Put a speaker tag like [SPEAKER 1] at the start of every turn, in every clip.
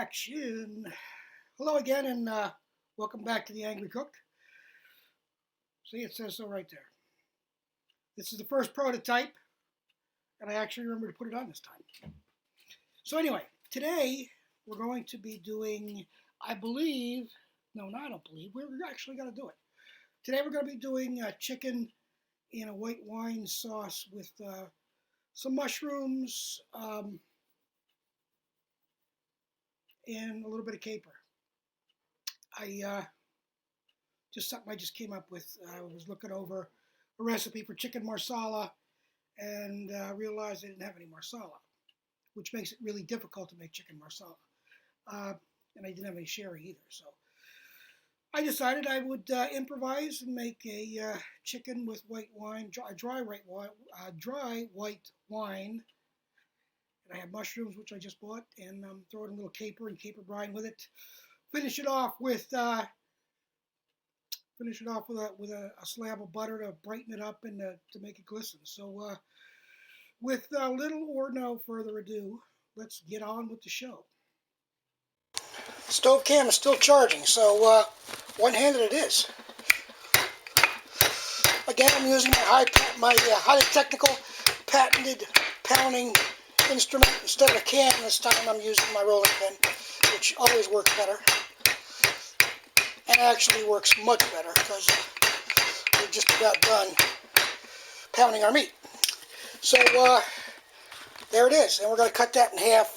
[SPEAKER 1] Action! Hello again, and welcome back to the Angry Cook. See, it says so right there. This is the first prototype, and I actually remember to put it on this time. So anyway, today we're going to be doing, I don't believe, we're actually going to do it. Today we're going to be doing chicken in a white wine sauce with some mushrooms and a little bit of caper. Something I just came up with. I was looking over a recipe for chicken marsala and realized I didn't have any marsala, which makes it really difficult to make chicken marsala. And I didn't have any sherry either, so I decided I would improvise and make a chicken with white wine, dry white wine. And I have mushrooms, which I just bought, and throw in a little caper and caper brine with it. Finish it off with a slab of butter to brighten it up and to make it glisten. So with little or no further ado, let's get on with the show. Stove cam is still charging, so one-handed it is. Again, I'm using my highly technical patented pounding instrument. Instead of a can this time, I'm using my rolling pin, which always works better. And actually works much better because we're just about done pounding our meat. So there it is, and we're going to cut that in half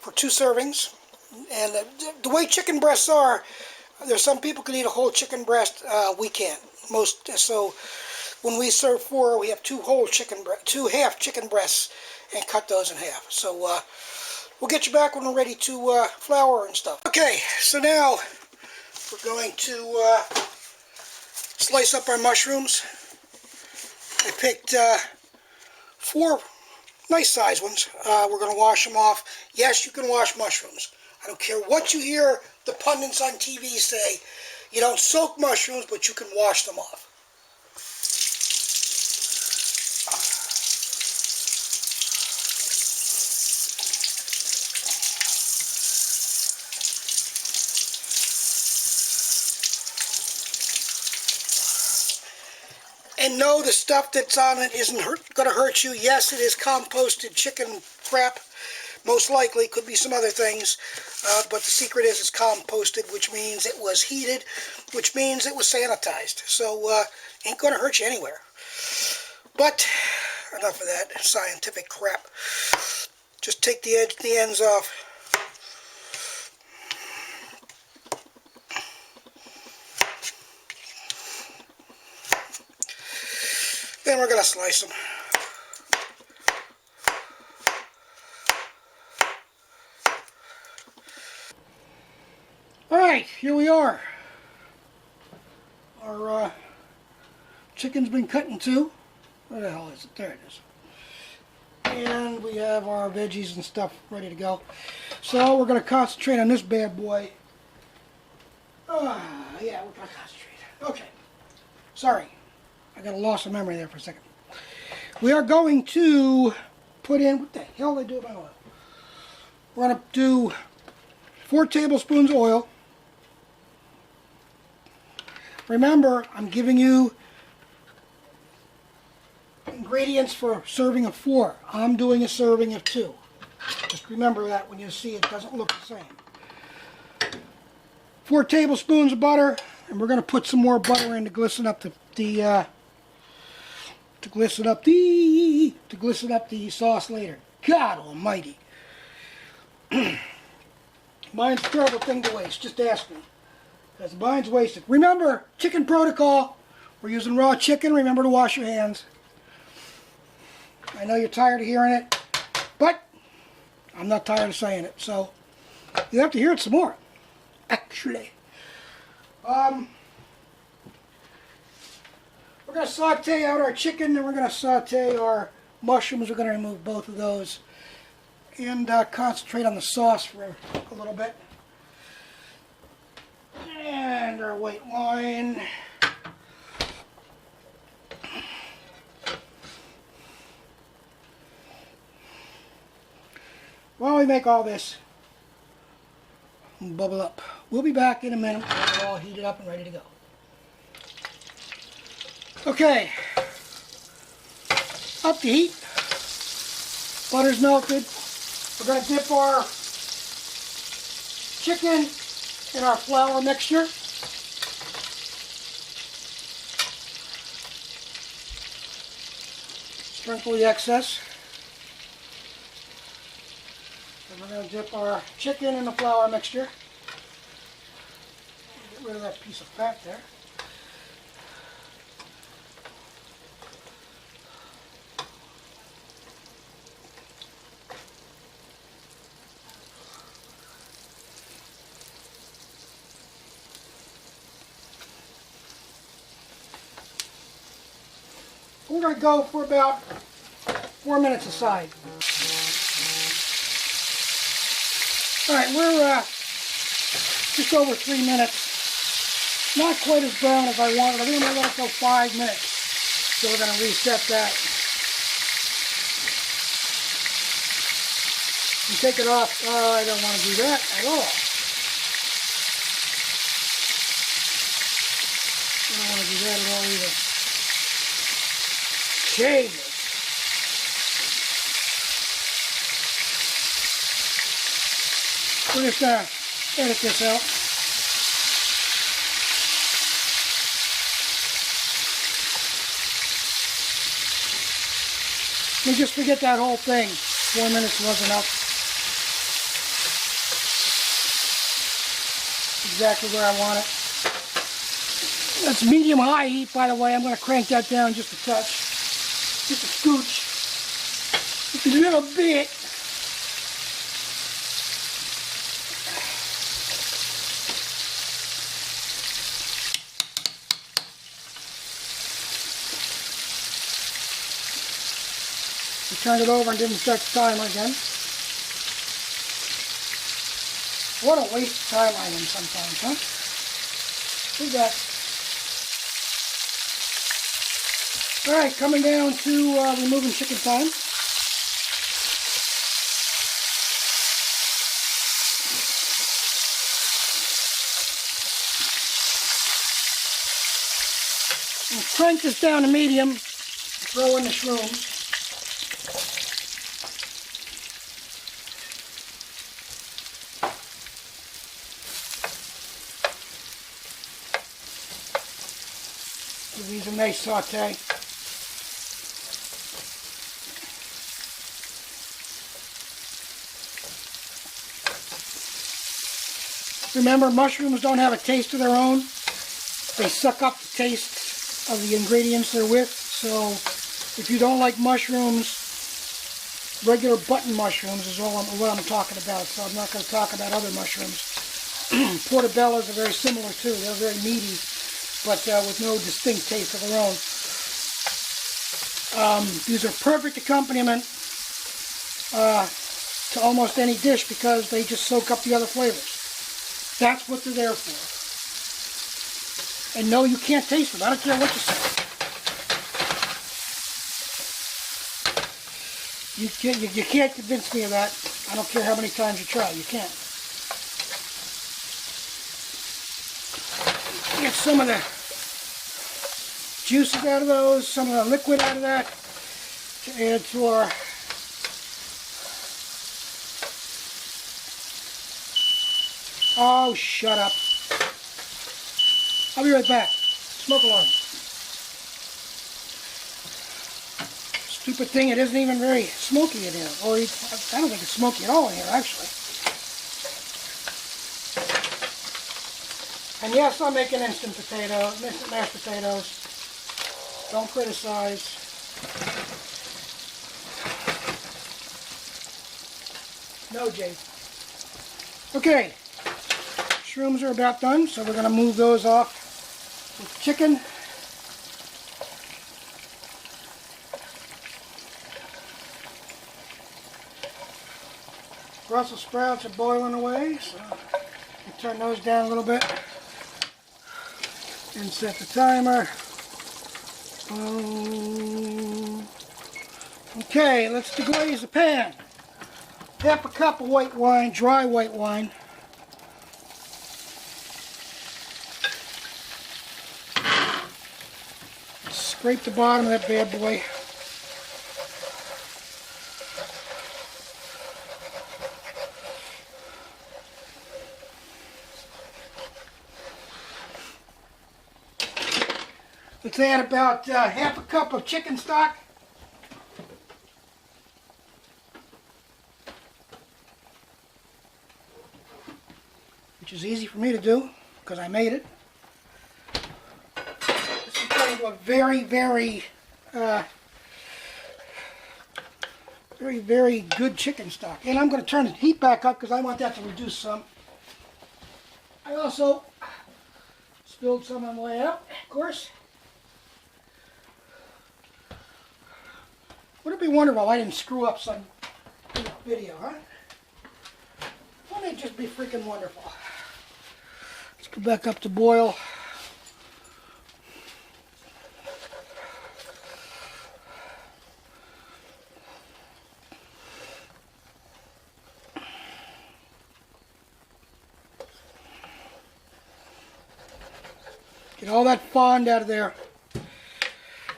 [SPEAKER 1] for 2 servings. And the way chicken breasts are, there's some people can eat a whole chicken breast. We can't. So when we serve 4, we have 2 half chicken breasts, and cut those in half. So we'll get you back when we're ready to flour and stuff. Okay, so now we're going to slice up our mushrooms. I picked 4 nice sized ones. We're going to wash them off. Yes, you can wash mushrooms. I don't care what you hear the pundits on TV say. You don't soak mushrooms, but you can wash them off. And no, the stuff that's on it isn't going to hurt you. Yes, it is composted chicken crap. Most likely, could be some other things. But the secret is it's composted, which means it was heated, which means it was sanitized. So, ain't going to hurt you anywhere. But, enough of that scientific crap. Just take the ends off. Then we're going to slice them. Alright, here we are. Our chicken's been cut in 2. Where the hell is it? There it is. And we have our veggies and stuff ready to go. So we're going to concentrate on this bad boy. Yeah, we're going to concentrate. Okay. Sorry. I got a loss of memory there for a second. We are going to put in, what the hell did I do with my oil? We're going to do 4 tablespoons of oil. Remember, I'm giving you ingredients for serving of 4. I'm doing a serving of 2. Just remember that when you see it doesn't look the same. 4 tablespoons of butter, and we're going to put some more butter in to glisten up the sauce later. God almighty. Mine's a terrible thing to waste, just ask me. Because mine's wasted. Remember, chicken protocol. We're using raw chicken. Remember to wash your hands. I know you're tired of hearing it, but I'm not tired of saying it. So, you have to hear it some more. Actually. We're going to saute out our chicken, and we're going to saute our mushrooms. We're going to remove both of those and concentrate on the sauce for a little bit. And our white wine. While we make all this, and bubble up. We'll be back in a minute when we're all heated up and ready to go. Okay, up the heat. Butter's melted. We're going to dip our chicken in our flour mixture. Sprinkle the excess. And we're going to dip our chicken in the flour mixture. Get rid of that piece of fat there. We're going to go for about 4 minutes aside. Alright, we're just over 3 minutes. Not quite as brown as I wanted. I think I'm going to let it go 5 minutes. So we're going to reset that. And take it off. I don't want to do that at all. I don't want to do that at all either. Jesus. We're just going to edit this out. Let me just forget that whole thing. 4 minutes wasn't up. Exactly where I want it. That's medium-high heat, by the way. I'm going to crank that down just a touch. Just a scooch. Just a little bit. We turned it over and didn't start the timer again. What a waste of time I am sometimes, huh? Look at that. Alright, coming down to removing chicken time. And crank this down to medium. Throw in the shrooms. Give these a nice saute. Remember, mushrooms don't have a taste of their own. They suck up the taste of the ingredients they're with. So if you don't like mushrooms, regular button mushrooms is what I'm talking about. So I'm not going to talk about other mushrooms. Portobellos are very similar too. They're very meaty, but with no distinct taste of their own. These are perfect accompaniment to almost any dish because they just soak up the other flavors. That's what they're there for. And no, you can't taste them. I don't care what you say. You can't convince me of that. I don't care how many times you try. You can't. Get some of the juices out of those, some of the liquid out of that to add to our Oh, shut up. I'll be right back. Smoke alarm. Stupid thing, it isn't even very smoky in here. Or I don't think it's smoky at all in here, actually. And yes, I'm making instant mashed potatoes. Don't criticize. No, Jay. Okay. Shrooms are about done, so we're going to move those off with the chicken. Brussels sprouts are boiling away, so we'll turn those down a little bit and set the timer. Okay, let's deglaze the pan. Half a cup of white wine, dry white wine. Scrape the bottom of that bad boy. Let's add about half a cup of chicken stock. Which is easy for me to do because I made it. This is going into a very, very good chicken stock. And I'm going to turn the heat back up because I want that to reduce some. I also spilled some on the way out, of course. Wouldn't it be wonderful I didn't screw up some video, huh? Wouldn't it just be freaking wonderful? Let's go back up to boil. Get all that fond out of there.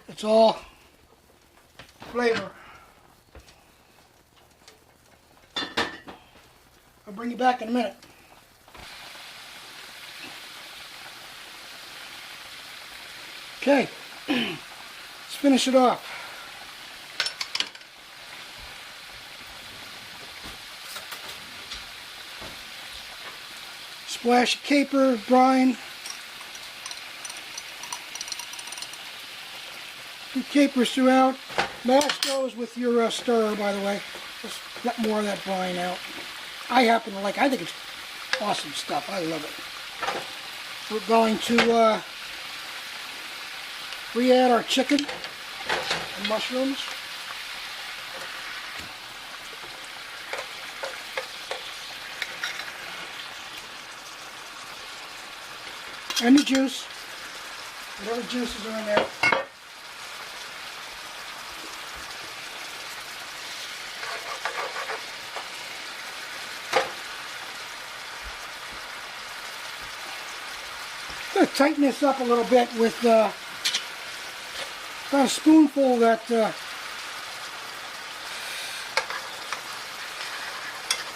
[SPEAKER 1] It's all flavor. I'll bring you back in a minute. Okay, let's finish it off. Splash of caper, brine. Two capers throughout. Mash those with your stirrer, by the way. Just let more of that brine out. I happen to like, I think it's awesome stuff. I love it. We're going to re-add our chicken and mushrooms. And the juice. Whatever juices are in there. I'm going to tighten this up a little bit with about a spoonful of that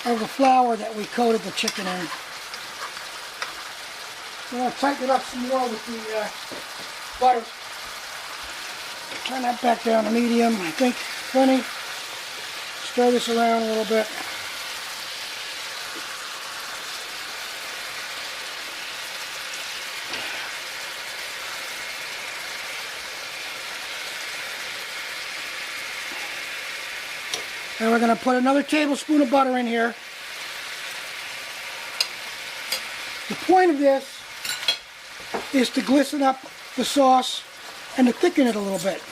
[SPEAKER 1] of the flour that we coated the chicken in. I'm going to tighten it up some more with the butter. Turn that back down to medium, I think plenty. Stir this around a little bit. And we're going to put another tablespoon of butter in here. The point of this is to glisten up the sauce and to thicken it a little bit.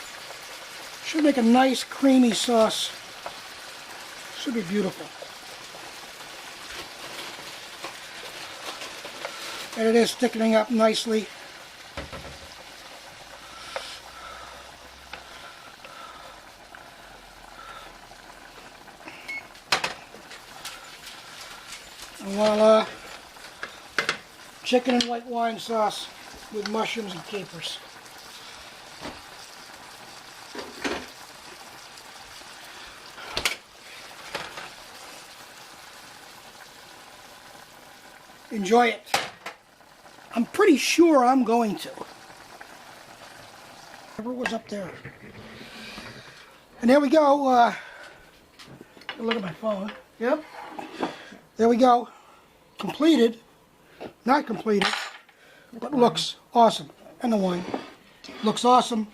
[SPEAKER 1] Should make a nice creamy sauce. Should be beautiful. And it is thickening up nicely. And voila, chicken and white wine sauce with mushrooms and capers. Enjoy it. I'm pretty sure I'm going to. Whatever was up there. And there we go. Look at my phone. Yep. There we go. Completed. Not completed, but looks awesome. And the wine looks awesome.